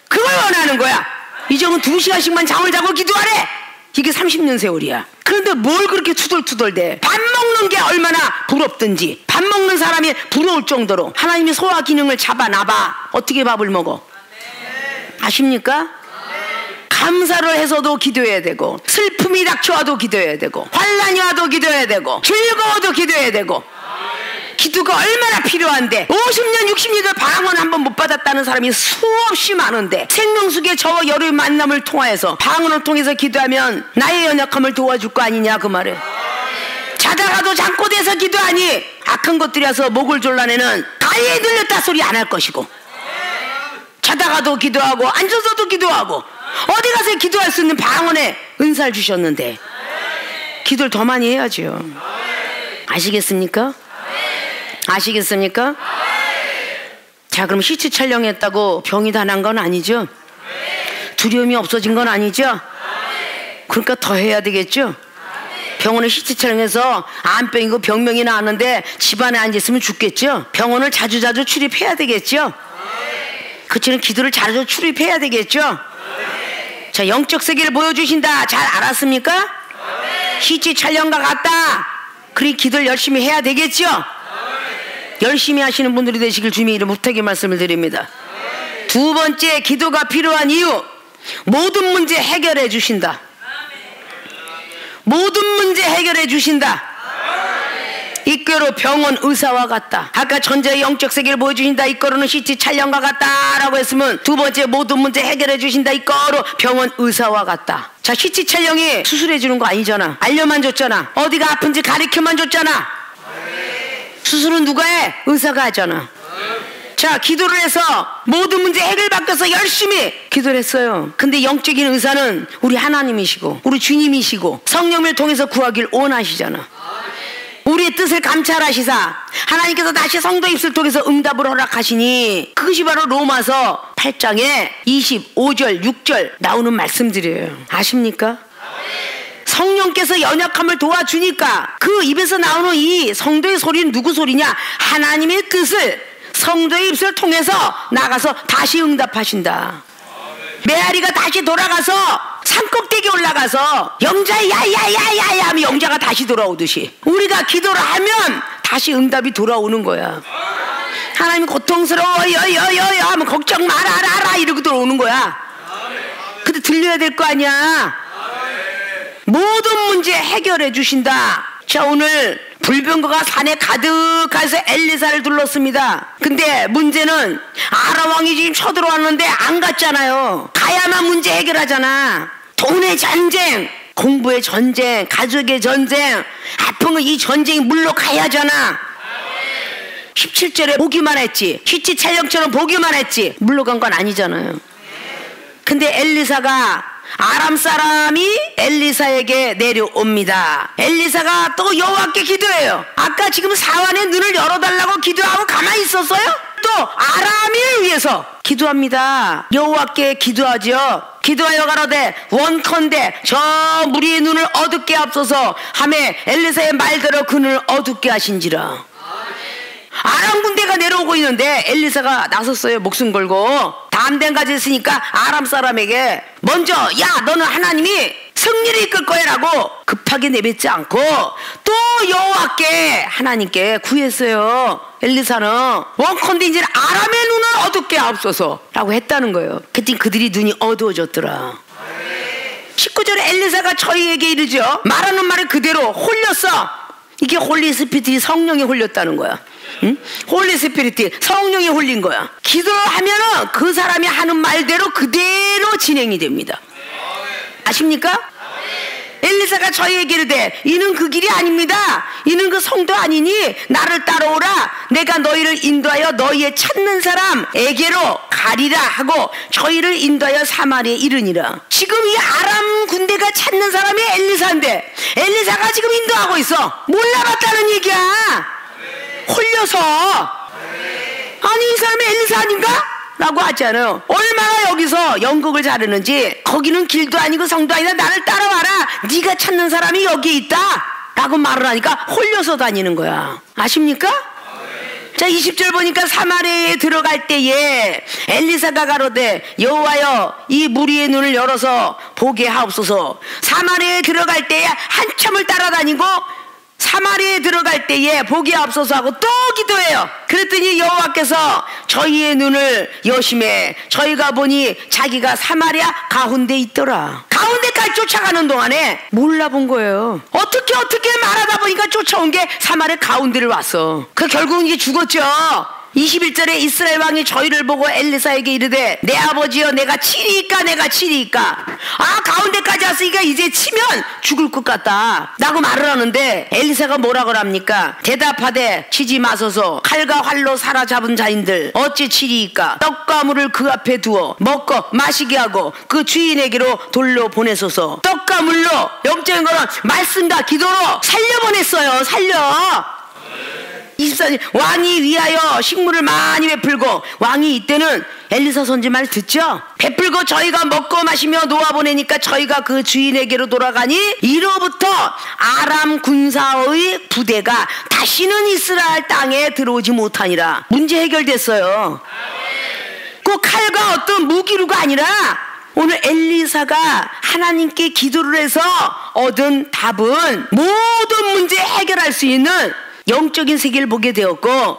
그걸 원하는 거야. 이정은 2시간씩만 잠을 자고 기도하래. 이게 30년 세월이야. 그런데 뭘 그렇게 투덜투덜대. 밥 먹는 게 얼마나 부럽든지 밥 먹는 사람이 부러울 정도로 하나님이 소화 기능을 잡아놔봐. 어떻게 밥을 먹어? 아십니까? 감사를 해서도 기도해야 되고 슬픔이 닥쳐와도 기도해야 되고 환난이 와도 기도해야 되고 즐거워도 기도해야 되고 기도가 얼마나 필요한데 50년 60년을 방언 한 번 못 받았다는 사람이 수없이 많은데 생명수계 저와 여러분의 만남을 통하여서 방언을 통해서 기도하면 나의 연약함을 도와줄 거 아니냐 그 말에. 자다가도 잠꼬대서 기도하니 악한 것들이 와서 목을 졸라내는 가위에 들렸다 소리 안 할 것이고 자다가도 기도하고 앉아서도 기도하고 어디 가서 기도할 수 있는 방언에 은사를 주셨는데 기도를 더 많이 해야죠. 아시겠습니까? 아시겠습니까? 자, 그럼 CT 촬영했다고 병이 다 난 건 아니죠? 두려움이 없어진 건 아니죠? 그러니까 더 해야 되겠죠? 병원에 CT 촬영해서 암병이고 병명이 나왔는데 집안에 앉아있으면 죽겠죠? 병원을 자주자주 출입해야 되겠죠? 그치는 기도를 자주 출입해야 되겠죠? 자, 영적 세계를 보여주신다. 잘 알았습니까? CT 촬영과 같다. 그리 기도를 열심히 해야 되겠죠? 열심히 하시는 분들이 되시길 주님의 이름 부탁의 말씀을 드립니다. 두 번째, 기도가 필요한 이유, 모든 문제 해결해 주신다. 모든 문제 해결해 주신다. 이끌어 병원 의사와 같다. 아까 전자의 영적 세계를 보여주신다. 이끌어는 CT 촬영과 같다라고 했으면, 두 번째, 모든 문제 해결해 주신다. 이끌어 병원 의사와 같다. 자, CT 촬영이 수술해 주는 거 아니잖아. 알려만 줬잖아. 어디가 아픈지 가르쳐만 줬잖아. 수술은 누가 해? 의사가 하잖아. 자, 기도를 해서 모든 문제 해결받아서 열심히 기도를 했어요. 근데 영적인 의사는 우리 하나님이시고 우리 주님이시고 성령을 통해서 구하길 원하시잖아. 우리의 뜻을 감찰하시사 하나님께서 다시 성도 입술 통해서 응답을 허락하시니, 그것이 바로 로마서 8장에 25절 6절 나오는 말씀들이에요. 아십니까? 성령께서 연약함을 도와주니까 그 입에서 나오는 이 성도의 소리는 누구 소리냐? 하나님의 뜻을 성도의 입술을 통해서 나가서 다시 응답하신다. 메아리가 다시 돌아가서 산꼭대기 올라가서 영자 야야야야야 하면 영자가 다시 돌아오듯이 우리가 기도를 하면 다시 응답이 돌아오는 거야. 하나님 고통스러워 여여여여 하면 걱정 말아라 이러고 들어오는 거야. 근데 들려야 될 거 아니야. 모든 문제 해결해 주신다. 자, 오늘 불병거가 산에 가득해서 엘리사를 둘렀습니다. 근데 문제는 아람 왕이 지금 쳐들어왔는데 안 갔잖아요. 가야만 문제 해결하잖아. 돈의 전쟁, 공부의 전쟁, 가족의 전쟁, 아픈 거 이 전쟁이 물러가야 하잖아. 17절에 보기만 했지, CT 촬영처럼 보기만 했지 물러간 건 아니잖아요. 근데 엘리사가, 아람 사람이 엘리사에게 내려옵니다. 엘리사가 또 여호와께 기도해요. 아까 지금 사환의 눈을 열어달라고 기도하고 가만히 있었어요? 또 아람을 위해서 기도합니다. 여호와께 기도하죠. 기도하여 가로되 원컨대 저 무리의 눈을 어둡게 앞서서 하매 엘리사의 말대로 그 눈을 어둡게 하신지라. 아람 군대가 내려오고 있는데 엘리사가 나섰어요. 목숨 걸고 담대한 가지 있으니까 아람 사람에게 먼저, 야 너는 하나님이 승리를 이끌 거야라고 급하게 내뱉지 않고 또 여호와께 하나님께 구했어요. 엘리사는 원컨대 이제 아람의 눈을 어둡게 하옵소서 라고 했다는 거예요. 그때 그들이 눈이 어두워졌더라. 19절에 엘리사가 저희에게 이르죠. 말하는 말을 그대로 홀렸어. 이게 홀리 스피릿이 성령에 홀렸다는 거야. 응? 홀리 스피릿이 성령에 홀린 거야. 기도를 하면은 그 사람이 하는 말대로 그대로 진행이 됩니다. 아십니까? 엘리사가 저희에게 이르되 이는 그 길이 아닙니다. 이는 그 성도 아니니 나를 따라오라. 내가 너희를 인도하여 너희의 찾는 사람에게로 가리라 하고 저희를 인도하여 사마리아에 이르니라. 지금 이 아람 군대가 찾는 사람이 엘리사인데 엘리사가 지금 인도하고 있어. 몰라봤다는 얘기야. 홀려서. 아니 이 사람이 엘리사 아닌가? 라고 하잖아요. 얼마나 여기서 연극을 잘하는지. 거기는 길도 아니고 성도 아니다. 나를 따라와라. 네가 찾는 사람이 여기에 있다 라고 말을 하니까 홀려서 다니는 거야. 아십니까? 자, 20절 보니까 사마리아에 들어갈 때에 엘리사가 가로되 여호와여 이 무리의 눈을 열어서 보게 하옵소서. 사마리아에 들어갈 때에 한참을 따라다니고 사마리아에 들어갈 때에 보게 하옵소서 하고 또 기도해요. 그랬더니 여호와께서 저희의 눈을 여심해 저희가 보니 자기가 사마리아 가운데 있더라. 가운데까지 쫓아가는 동안에 몰라본 거예요. 어떻게 말하다 보니까 쫓아온 게 사마리아 가운데를 왔어. 그 결국은 이게 죽었죠. 21절에 이스라엘 왕이 저희를 보고 엘리사에게 이르되 내 아버지여 내가 치리이까 아 가운데까지 왔으니까 이제 치면 죽을 것 같다 라고 말을 하는데 엘리사가 뭐라고 합니까? 대답하되 치지 마소서. 칼과 활로 사로잡은 자인들 어찌 치리이까? 떡과 물을 그 앞에 두어 먹고 마시게 하고 그 주인에게로 돌려보내소서. 떡과 물로 영적인 거는 말씀과 기도로 살려보냈어요. 살려. 24절 왕이 위하여 식물을 많이 베풀고 왕이 이때는 엘리사 선지 말 듣죠? 베풀고 저희가 먹고 마시며 놓아보내니까 저희가 그 주인에게로 돌아가니 이로부터 아람 군사의 부대가 다시는 이스라엘 땅에 들어오지 못하니라. 문제 해결됐어요. 그 칼과 어떤 무기류가 아니라 오늘 엘리사가 하나님께 기도를 해서 얻은 답은 모든 문제 해결할 수 있는 영적인 세계를 보게 되었고,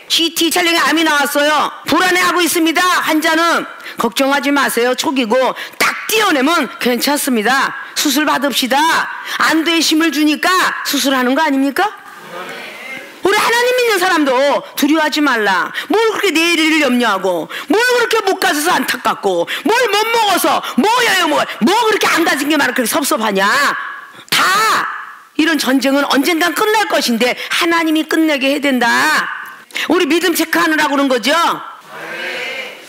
CT 촬영에 암이 나왔어요. 불안해하고 있습니다. 환자는 걱정하지 마세요. 초기고 딱 띄어내면 괜찮습니다. 수술 받읍시다. 안도의 힘을 주니까 수술하는 거 아닙니까? 우리 하나님 믿는 사람도 두려워하지 말라. 뭘 그렇게 내일을 염려하고, 뭘 그렇게 못 가져서 안타깝고, 뭘 못 먹어서 뭐예요 뭐 그렇게 안 가진 게 많아 그렇게 섭섭하냐. 다 이런 전쟁은 언젠간 끝날 것인데 하나님이 끝내게 해야 된다. 우리 믿음 체크하느라고 그런 거죠.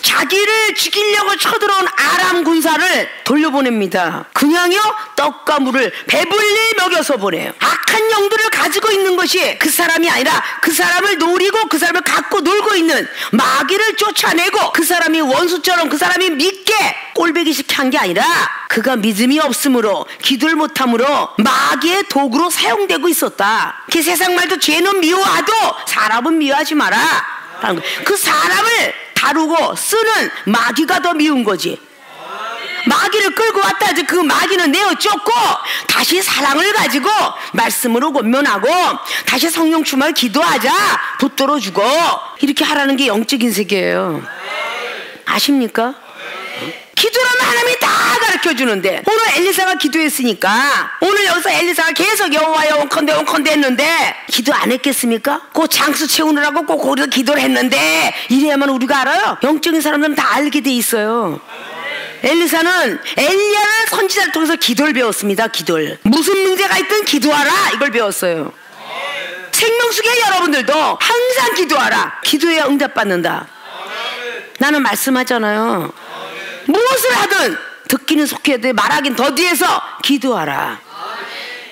자기를 죽이려고 쳐들어온 아람 군사를 돌려보냅니다. 그냥요 떡과 물을 배불리 먹여서 보내요. 악한 영들을 가지고 있는 것이 그 사람이 아니라 그 사람을 노리고 그 사람을 갖고 놀고 있는 마귀를 쫓아내고, 그 사람이 원수처럼 그 사람이 믿게 꼴배기식 한 게 아니라 그가 믿음이 없으므로 기도를 못함으로 마귀의 도구로 사용되고 있었다. 그 세상 말도 죄는 미워하도 사람은 미워하지 마라. 그 사람을 다루고 쓰는 마귀가 더 미운 거지. 마귀를 끌고 왔다 하지 그 마귀는 내어 쫓고 다시 사랑을 가지고 말씀으로 권면하고 다시 성령 충만을 기도하자 붙들어 주고 이렇게 하라는 게 영적인 세계예요. 아십니까? 기도라면 하나님이 다 가르쳐 주는데, 오늘 엘리사가 기도했으니까 오늘 여기서 엘리사가 계속 여호와여 원컨대 했는데 기도 안 했겠습니까? 그 장수 채우느라고 꼭 거기서 기도를 했는데, 이래야만 우리가 알아요. 영적인 사람들은 다 알게 돼 있어요. 엘리사는 엘리야를 선지자를 통해서 기도를 배웠습니다. 기도를. 무슨 문제가 있든 기도하라 이걸 배웠어요. 생명수계 여러분들도 항상 기도하라. 기도해야 응답받는다. 나는 말씀하잖아요. 무엇을 하든 듣기는 속해야 돼. 말하긴 더디해서 기도하라.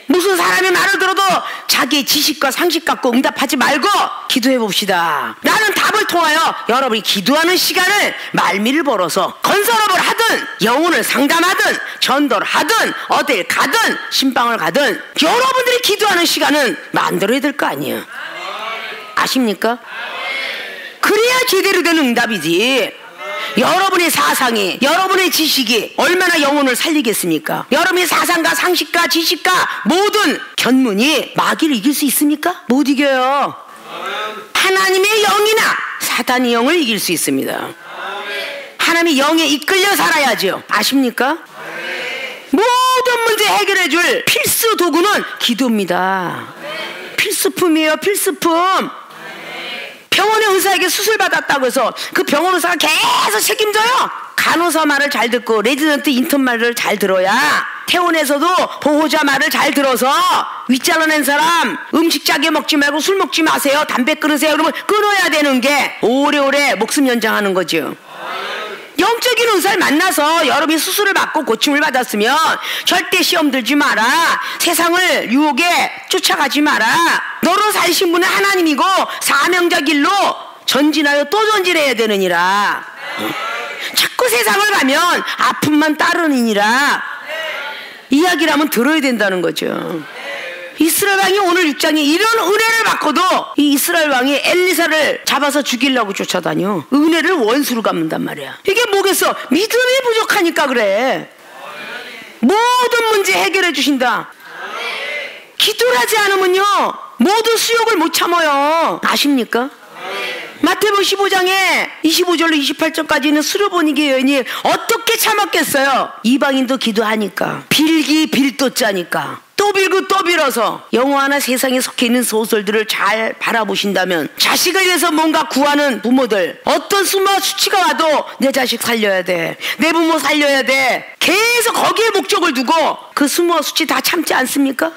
무슨 사람의 말을 들어도 자기의 지식과 상식 갖고 응답하지 말고 기도해 봅시다. 나는 답을 통하여 여러분이 기도하는 시간을 말미를 벌어서 건설업을 하든 영혼을 상담하든 전도를 하든 어딜 가든 신방을 가든 여러분들이 기도하는 시간은 만들어야 될 거 아니에요. 아십니까? 그래야 제대로 된 응답이지. 여러분의 사상이, 여러분의 지식이 얼마나 영혼을 살리겠습니까? 여러분의 사상과 상식과 지식과 모든 견문이 마귀를 이길 수 있습니까? 못 이겨요. 하나님의 영이나 사단의 영을 이길 수 있습니다. 하나님의 영에 이끌려 살아야죠. 아십니까? 모든 문제 해결해 줄 필수 도구는 기도입니다. 필수품이에요. 필수품. 병원의 의사에게 수술 받았다고 해서 그 병원 의사가 계속 책임져요? 간호사 말을 잘 듣고 레지던트 인턴 말을 잘 들어야, 퇴원에서도 보호자 말을 잘 들어서 윗잘라낸 사람 음식 짜게 먹지 말고 술 먹지 마세요, 담배 끊으세요 그러면 끊어야 되는 게 오래오래 목숨 연장하는 거죠. 영적인 의사를 만나서 여러분이 수술을 받고 고침을 받았으면 절대 시험 들지 마라. 세상을 유혹에 쫓아가지 마라. 너로 살신 분은 하나님이고 사명자 길로 전진하여 또 전진해야 되느니라. 자꾸 세상을 가면 아픔만 따르느니라. 이야기를 하면 들어야 된다는 거죠. 이스라엘 왕이 오늘 6장에 이런 은혜를 받고도 이 이스라엘 왕이 엘리사를 잡아서 죽이려고 쫓아다녀. 은혜를 원수로 갚는단 말이야. 이게 뭐겠어? 믿음이 부족하니까 그래. 모든 문제 해결해 주신다. 기도를 하지 않으면요 모든 수욕을 못 참아요. 아십니까? 마태복음 15장에 25절로 28절까지는 수르보니게 여인이 어떻게 참았겠어요? 이방인도 기도하니까, 빌기 빌도 짜니까, 또 빌고 또 빌어서 영화나 세상에 속해 있는 소설들을 잘 바라보신다면, 자식을 위해서 뭔가 구하는 부모들, 어떤 수치가 와도 내 자식 살려야 돼, 내 부모 살려야 돼, 계속 거기에 목적을 두고 그 수치 다 참지 않습니까?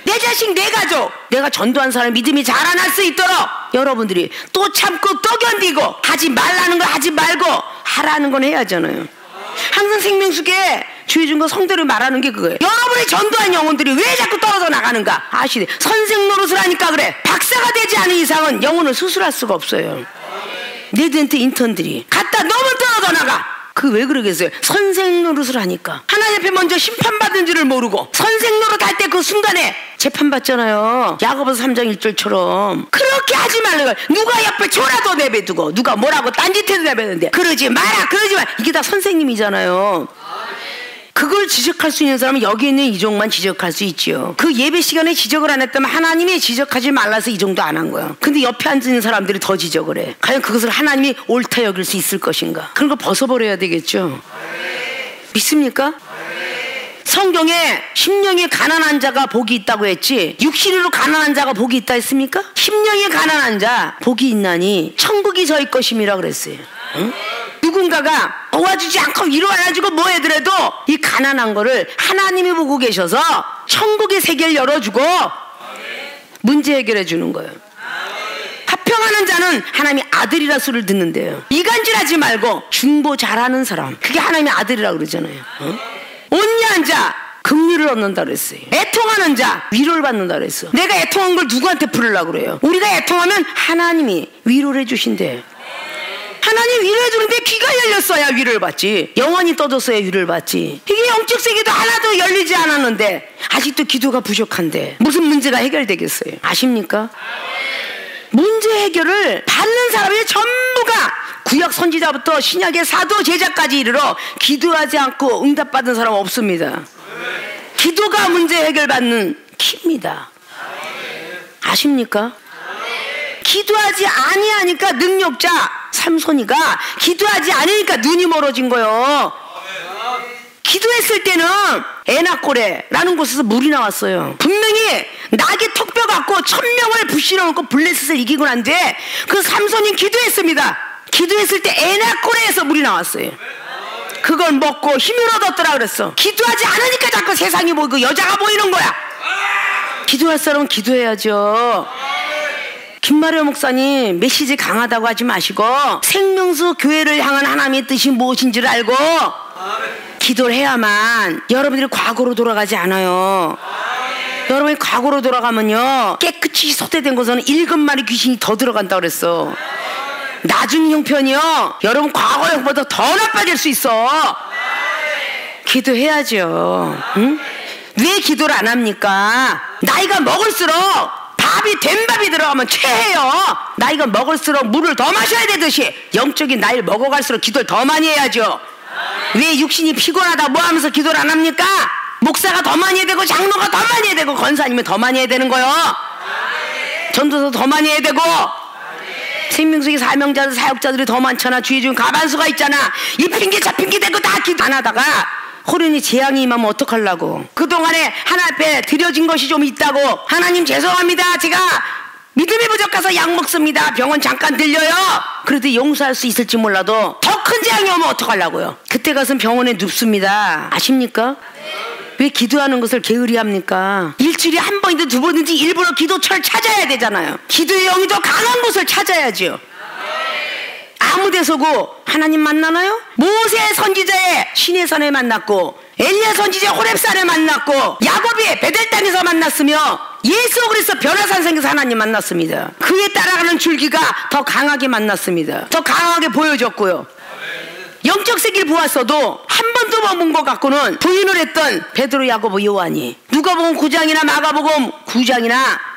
내 자식, 내 가족, 내가 전도한 사람 믿음이 자라날 수 있도록 여러분들이 또 참고 또 견디고, 하지 말라는 거 하지 말고 하라는 건 해야잖아요. 항상 생명수계 주의 준 거 성대로 말하는 게 그거예요. 여러분이 전도한 영혼들이 왜 자꾸 떨어져 나가는가 아시네. 선생 노릇을 하니까 그래. 박사가 되지 않은 이상은 영혼을 수술할 수가 없어요. 레지던트 인턴들이 갔다 너무 떨어져 나가. 그 왜 그러겠어요? 선생 노릇을 하니까. 하나님 앞에 먼저 심판받은 줄을 모르고 선생 노릇 할 때 그 순간에 재판받잖아요. 야고보서 3장 1절처럼. 그렇게 하지 말라고. 누가 옆에 줘라도 내배두고 누가 뭐라고 딴짓해도 내배두는데 그러지 마라 그러지 마. 이게 다 선생님이잖아요. 그거 그걸 지적할 수 있는 사람은 여기 있는 이종만 지적할 수 있지요. 그 예배 시간에 지적을 안 했다면 하나님이 지적하지 말라서 이 정도 안 한 거야. 근데 옆에 앉은 사람들이 더 지적을 해. 과연 그것을 하나님이 옳다 여길 수 있을 것인가? 그런 거 벗어버려야 되겠죠. 믿습니까? 성경에 심령이 가난한 자가 복이 있다고 했지 육신으로 가난한 자가 복이 있다 했습니까? 심령이 가난한 자 복이 있나니 천국이 저희 것임이라 그랬어요. 응? 누군가가 도와주지 않고 위로 안 해주고 뭐 해더라도 이 가난한 거를 하나님이 보고 계셔서 천국의 세계를 열어주고 문제 해결해 주는 거예요. 합평하는 자는 하나님의 아들이라 소리를 듣는데요. 이간질하지 말고 중보 잘하는 사람, 그게 하나님의 아들이라 그러잖아요. 응? 온유한 자 긍휼을 얻는다 그랬어요. 애통하는 자 위로를 받는다 그랬어. 내가 애통한 걸 누구한테 풀으려고 그래요? 우리가 애통하면 하나님이 위로를 해주신대. 하나님 위로해 주는데 귀가 열렸어야 위로를 받지. 영원히 떠들어야 위로를 받지. 이게 영적 세계도 하나도 열리지 않았는데 아직도 기도가 부족한데 무슨 문제가 해결되겠어요? 아십니까? 문제 해결을 받는 사람이 전부가 구약 선지자부터 신약의 사도 제자까지 이르러 기도하지 않고 응답받은 사람 없습니다. 기도가 문제 해결받는 키입니다. 아십니까? 기도하지 아니하니까 능력자 삼손이가 기도하지 않으니까 눈이 멀어진 거예요. 기도했을 때는 에나꼬레라는 곳에서 물이 나왔어요. 분명히 낙이 턱뼈 갖고 1000명을 부시러 놓고 블레셋을 이기고 난 뒤에 그 삼손이 기도했습니다. 기도했을 때 에나꼬레에서 물이 나왔어요. 그걸 먹고 힘을 얻었더라 그랬어. 기도하지 않으니까 자꾸 세상이 보이고 여자가 보이는 거야. 기도할 사람은 기도해야죠. 김마려 목사님 메시지 강하다고 하지 마시고 생명수 교회를 향한 하나님의 뜻이 무엇인지를 알고 기도를 해야만 여러분들이 과거로 돌아가지 않아요. 여러분이 과거로 돌아가면요 깨끗이 소태된 곳에는 7마리 귀신이 더 들어간다고 그랬어. 나중 형편이요 여러분 과거 형보다 더 나빠질 수 있어. 기도해야죠. 응? 왜 기도를 안 합니까? 나이가 먹을수록 밥이 된 밥이 들어가면 체해요. 나이가 먹을수록 물을 더 마셔야 되듯이 영적인 나이를 먹어갈수록 기도를 더 많이 해야죠. 왜 육신이 피곤하다 뭐 하면서 기도를 안 합니까? 목사가 더 많이 해야 되고 장로가 더 많이 해야 되고 권사님이 더 많이 해야 되는 거요. 전도사 더 많이 해야 되고 생명수의 사명자들 사역자들이 더 많잖아. 주의 중 가반수가 있잖아. 이 핑계 저 핑계 대고 다 기도 안 하다가 호련히 재앙이 임하면 어떡하려고. 그동안에 하나님 앞에 드려진 것이 좀 있다고 하나님 죄송합니다 제가 믿음이 부족해서 약 먹습니다 병원 잠깐 들려요. 그래도 용서할 수 있을지 몰라도 더 큰 재앙이 오면 어떡하려고요. 그때 가서는 병원에 눕습니다. 아십니까? 왜 기도하는 것을 게으리합니까? 일주일에 한 번이든 두 번이든지 일부러 기도처를 찾아야 되잖아요. 기도의 영이 더 강한 곳을 찾아야지요. 아무 데서고 하나님 만나나요? 모세 선지자의 시내산에 만났고 엘리야 선지자 호렙산에 만났고 야곱이 베델 땅에서 만났으며 예수 그리스도 변화산성에서 하나님 만났습니다. 그에 따라가는 줄기가 더 강하게 만났습니다. 더 강하게 보여졌고요. 영적 세계를 보았어도 한 번도 못 본 것 같고는 부인을 했던 베드로 야고보 요한이 누가복음 9장이나 마가복음 9장이나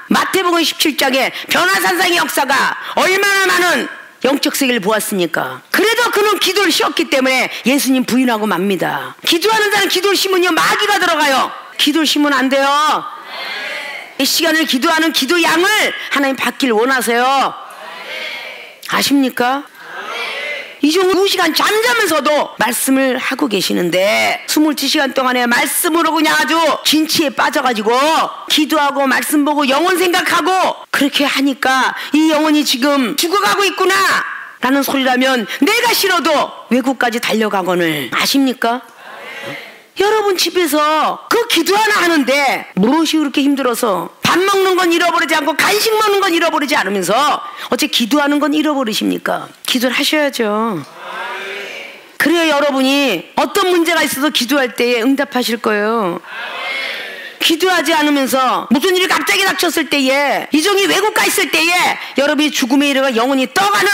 마태복음 17장에 변화산상의 역사가 얼마나 많은 영적 세계를 보았으니까. 그래도 그는 기도를 쉬었기 때문에 예수님 부인하고 맙니다. 기도하는 자는 기도를 심으면 마귀가 들어가요. 기도를 심으면 안 돼요. 이 시간을 기도하는 기도 양을 하나님 받길 원하세요. 아십니까? 이 정도 2시간 잠자면서도 말씀을 하고 계시는데 22시간 동안에 말씀으로 그냥 아주 진치에 빠져가지고 기도하고 말씀 보고 영혼 생각하고 그렇게 하니까 이 영혼이 지금 죽어가고 있구나 라는 소리라면 내가 싫어도 외국까지 달려가거늘. 아십니까? 여러분 집에서 그 기도 하나 하는데 무엇이 그렇게 힘들어서 밥 먹는 건 잃어버리지 않고 간식 먹는 건 잃어버리지 않으면서 어째 기도하는 건 잃어버리십니까? 기도를 하셔야죠. 그래야 여러분이 어떤 문제가 있어도 기도할 때에 응답하실 거예요. 기도하지 않으면서 무슨 일이 갑자기 닥쳤을 때에 이종이 외국 가 있을 때에 여러분이 죽음에 이르가 영혼이 떠가는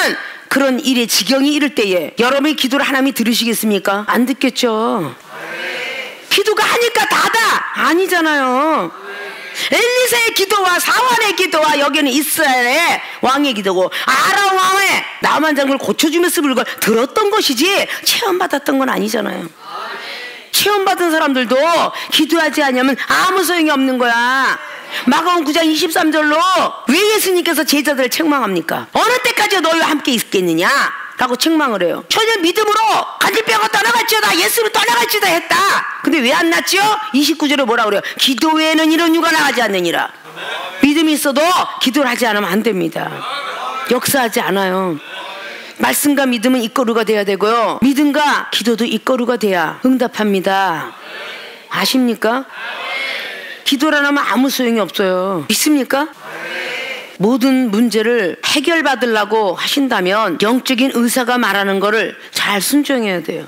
그런 일의 지경이 이를 때에 여러분이 기도를 하나님이 들으시겠습니까? 안 듣겠죠. 기도가 하니까 다다 아니잖아요. 엘리사의 기도와 사환의 기도와 여기는 이스라엘의 왕의 기도고 아람 왕의 나만 장군을 고쳐주면서 그걸 들었던 것이지 체험받았던 건 아니잖아요. 체험받은 사람들도 기도하지 않으면 아무 소용이 없는 거야. 마가복음 9장 23절로 왜 예수님께서 제자들을 책망합니까? 어느 때까지 너희와 함께 있겠느냐? 라고 책망을 해요. 전혀 믿음으로 간질병을 떠나갈지어다, 예수를 떠나갈지어다 했다. 근데 왜 안 났죠? 29절에 뭐라 그래요? 기도 외에는 이런 유가 나가지 않느니라. 믿음이 있어도 기도를 하지 않으면 안 됩니다. 역사하지 않아요. 말씀과 믿음은 입거루가 돼야 되고요, 믿음과 기도도 입거루가 돼야 응답합니다. 아십니까? 기도를 안 하면 아무 소용이 없어요. 믿습니까? 모든 문제를 해결받으려고 하신다면 영적인 의사가 말하는 거를 잘 순종해야 돼요.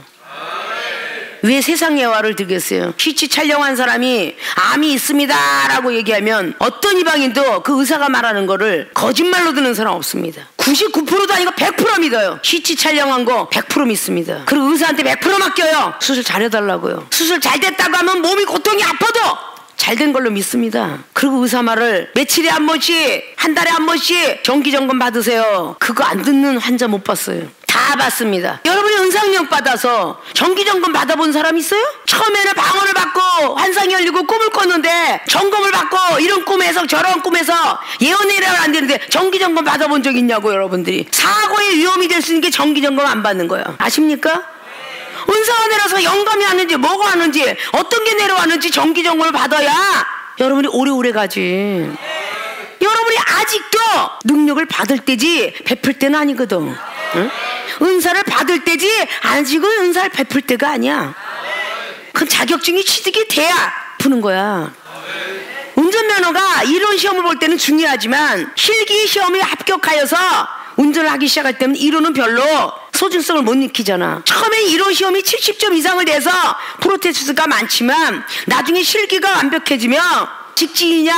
왜 세상 예화를 들겠어요? CT 촬영한 사람이 암이 있습니다 라고 얘기하면 어떤 이방인도 그 의사가 말하는 거를 거짓말로 듣는 사람 없습니다. 99%도 아니고 100% 믿어요. CT 촬영한 거 100% 믿습니다. 그리고 의사한테 100% 맡겨요. 수술 잘해달라고요. 수술 잘 됐다고 하면 몸이 고통이 아파도 잘된 걸로 믿습니다. 그리고 의사 말을 며칠에 한 번씩, 한 달에 한 번씩 정기점검 받으세요. 그거 안 듣는 환자 못 봤어요. 다 봤습니다. 여러분이 은사능력 받아서 정기점검 받아본 사람 있어요? 처음에는 방언을 받고 환상이 열리고 꿈을 꿨는데 점검을 받고 이런 꿈에서 저런 꿈에서 예언을 하면 안 되는데 정기점검 받아본 적 있냐고. 여러분들이 사고의 위험이 될 수 있는 게 정기점검 안 받는 거예요. 아십니까? 은사가 내려서 영감이 왔는지 뭐가 왔는지 어떤 게 내려왔는지 정기점검을 받아야 여러분이 오래오래 가지. 여러분이 아직도 능력을 받을 때지 베풀 때는 아니거든. 응? 은사를 받을 때지 아직은 은사를 베풀 때가 아니야. 그럼 자격증이 취득이 돼야 푸는 거야. 운전면허가 이론 시험을 볼 때는 중요하지만 실기 시험에 합격하여서 운전을 하기 시작할 때는 이론은 별로 소중성을 못 느끼잖아. 처음에 이론 시험이 70점 이상을 내서 프로테스트가 많지만 나중에 실기가 완벽해지면 직진이냐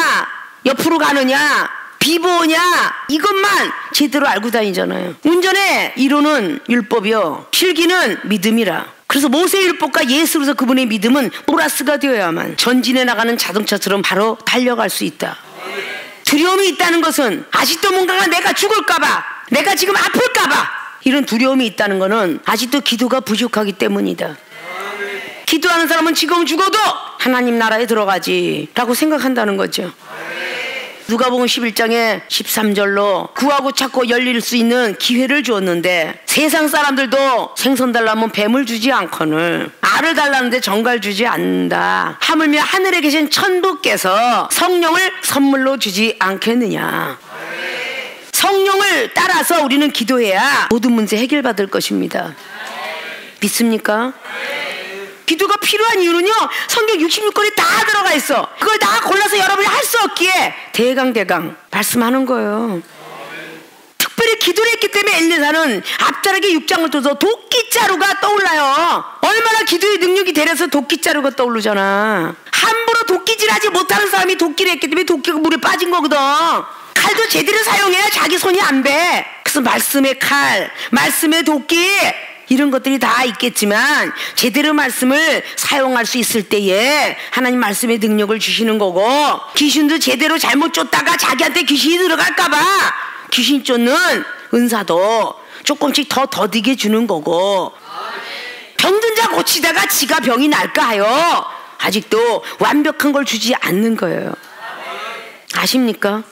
옆으로 가느냐 비보냐 이것만 제대로 알고 다니잖아요. 운전의 이론은 율법이요, 실기는 믿음이라. 그래서 모세의 율법과 예수로서 그분의 믿음은 플러스가 되어야만 전진해 나가는 자동차처럼 바로 달려갈 수 있다. 두려움이 있다는 것은 아직도 뭔가가 내가 죽을까봐, 내가 지금 아플까봐 이런 두려움이 있다는 것은 아직도 기도가 부족하기 때문이다. 기도하는 사람은 지금 죽어도 하나님 나라에 들어가지 라고 생각한다는 거죠. 누가복음 11장에 13절로 구하고 찾고 열릴 수 있는 기회를 주었는데 세상 사람들도 생선 달라면 뱀을 주지 않거늘 알을 달라는데 정갈 주지 않는다. 하물며 하늘에 계신 천부께서 성령을 선물로 주지 않겠느냐. 성령을 따라서 우리는 기도해야 모든 문제 해결받을 것입니다. 믿습니까? 기도가 필요한 이유는요, 성경 66권에 다 들어가 있어. 그걸 다 골라서 여러분이 할 수 없기에 대강 말씀하는 거예요. 특별히 기도를 했기 때문에 엘리사는 앞자락에 6장을 떠서 도끼자루가 떠올라요. 얼마나 기도의 능력이 되려서 도끼자루가 떠오르잖아. 함부로 도끼질하지 못하는 사람이 도끼를 했기 때문에 도끼가 물에 빠진 거거든. 칼도 제대로 사용해야 자기 손이 안 배. 그래서 말씀의 칼, 말씀의 도끼 이런 것들이 다 있겠지만 제대로 말씀을 사용할 수 있을 때에 하나님 말씀의 능력을 주시는 거고, 귀신도 제대로 잘못 쫓다가 자기한테 귀신이 들어갈까봐 귀신 쫓는 은사도 조금씩 더 더디게 주는 거고, 병든 자 고치다가 지가 병이 날까 하여 아직도 완벽한 걸 주지 않는 거예요. 아십니까?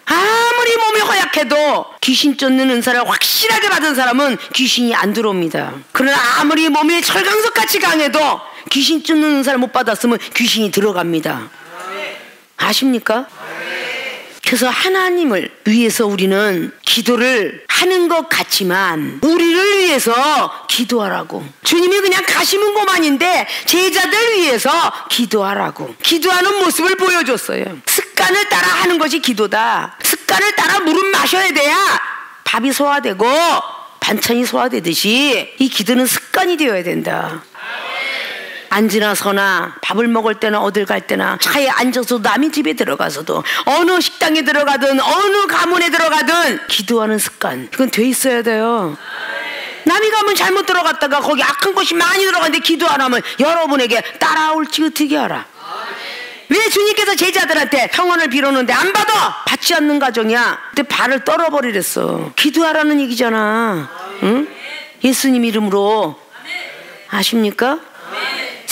아무리 몸이 허약해도 귀신 쫓는 은사를 확실하게 받은 사람은 귀신이 안 들어옵니다. 그러나 아무리 몸이 철강석같이 강해도 귀신 쫓는 은사를 못 받았으면 귀신이 들어갑니다. 아십니까? 그래서 하나님을 위해서 우리는 기도를 하는 것 같지만 우리를 위해서 기도하라고. 주님이 그냥 가시는 것만인데 제자들 위해서 기도하라고. 기도하는 모습을 보여줬어요. 습관을 따라 하는 것이 기도다. 습관을 따라 물은 마셔야 돼야 밥이 소화되고 반찬이 소화되듯이 이 기도는 습관이 되어야 된다. 앉으나 서나 밥을 먹을 때나 어딜 갈 때나 차에 앉아서 남의 집에 들어가서도 어느 식당에 들어가든 어느 가문에 들어가든 기도하는 습관, 이건 돼 있어야 돼요. 남이 가면 잘못 들어갔다가 거기 악한 것이 많이 들어갔는데 기도 안 하면 여러분에게 따라올지 어떻게 알아? 왜 주님께서 제자들한테 평안을 빌었는데 안 받아? 받지 않는 가정이야. 근데 발을 떨어버리랬어. 기도하라는 얘기잖아. 응? 예수님 이름으로. 아십니까?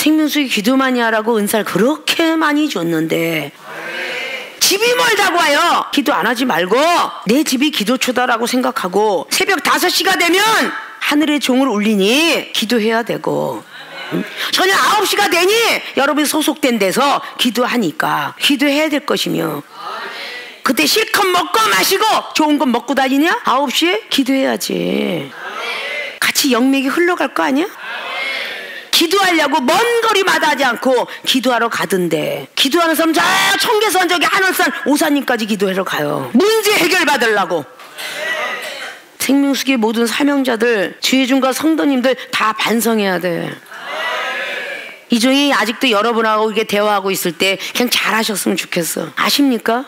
생명수기 기도 많이 하라고 은사를 그렇게 많이 줬는데 집이 멀다고 와요. 기도 안 하지 말고 내 집이 기도초다라고 생각하고 새벽 5시가 되면 하늘의 종을 울리니 기도해야 되고 저녁 9시가 되니 여러분이 소속된 데서 기도하니까 기도해야 될 것이며 그때 실컷 먹고 마시고 좋은 건 먹고 다니냐? 9시에 기도해야지. 같이 영맥이 흘러갈 거 아니야? 기도하려고 먼 거리 마다하지 않고 기도하러 가던데 기도하는 사람 저 청계산 저기 하늘산 오사님까지 기도하러 가요. 문제 해결 받으려고. 생명수기의 모든 사명자들 주의중과 성도님들 다 반성해야 돼. 이종이 아직도 여러분하고 이게 대화하고 있을 때 그냥 잘하셨으면 좋겠어. 아십니까?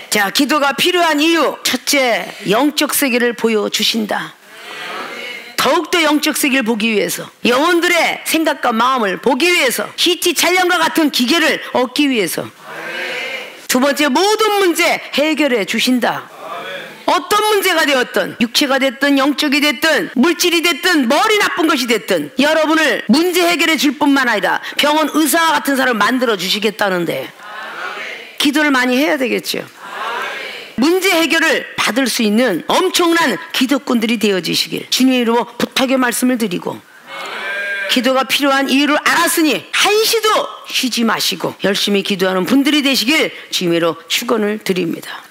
자, 기도가 필요한 이유. 첫째, 영적 세계를 보여주신다. 더욱더 영적 세계를 보기 위해서, 영혼들의 생각과 마음을 보기 위해서, 히티 찰령과 같은 기계를 얻기 위해서. 두 번째, 모든 문제 해결해 주신다. 어떤 문제가 되었든, 육체가 됐든 영적이 됐든 물질이 됐든 머리 나쁜 것이 됐든 여러분을 문제 해결해 줄 뿐만 아니라 병원 의사와 같은 사람을 만들어 주시겠다는데 기도를 많이 해야 되겠죠. 문제 해결을 받을 수 있는 엄청난 기도꾼들이 되어지시길 주님의 이름으로 부탁의 말씀을 드리고, 기도가 필요한 이유를 알았으니 한시도 쉬지 마시고 열심히 기도하는 분들이 되시길 주님의 이름으로 축원을 드립니다.